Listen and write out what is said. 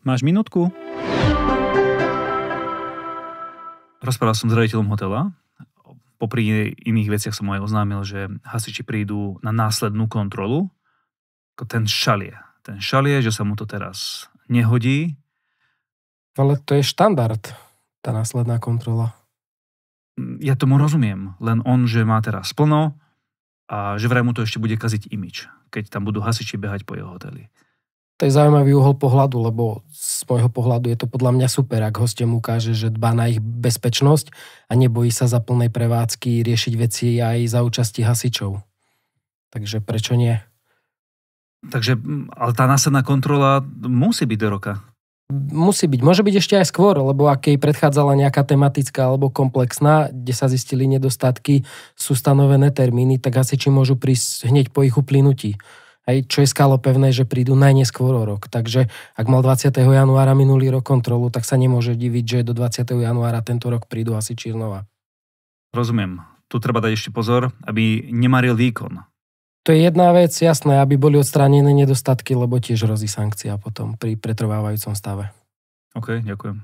Máš minútku? Rozprával som s riaditeľom hotela. Popri iných veciach som mu aj oznámil, že hasiči prídu na následnú kontrolu. Ten šalie, že sa mu to teraz nehodí. Ale to je štandard, tá následná kontrola. Ja tomu rozumiem, len on, že má teraz plno a že vraj mu to ešte bude kaziť imič, keď tam budú hasiči behať po jeho hoteli. To je zaujímavý uhol pohľadu, lebo z môjho pohľadu je to podľa mňa super, ak hostom ukáže, že dbá na ich bezpečnosť a nebojí sa za plnej prevádzky riešiť veci aj za účasti hasičov. Takže prečo nie? Takže, ale tá následná kontrola musí byť do roka. Musí byť. Môže byť ešte aj skôr, lebo ak jej predchádzala nejaká tematická alebo komplexná, kde sa zistili nedostatky, sú stanovené termíny, tak hasiči môžu prísť hneď po ich uplynutí. Aj čo je skalo pevné, že prídu najneskôr o rok. Takže ak mal 20. januára minulý rok kontrolu, tak sa nemôže diviť, že do 20. januára tento rok prídu hasiči znova. Rozumiem. Tu treba dať ešte pozor, aby nemaril výkon. To je jedna vec, jasné, aby boli odstránené nedostatky, lebo tiež hrozí sankcia potom pri pretrvávajúcom stave. OK, ďakujem.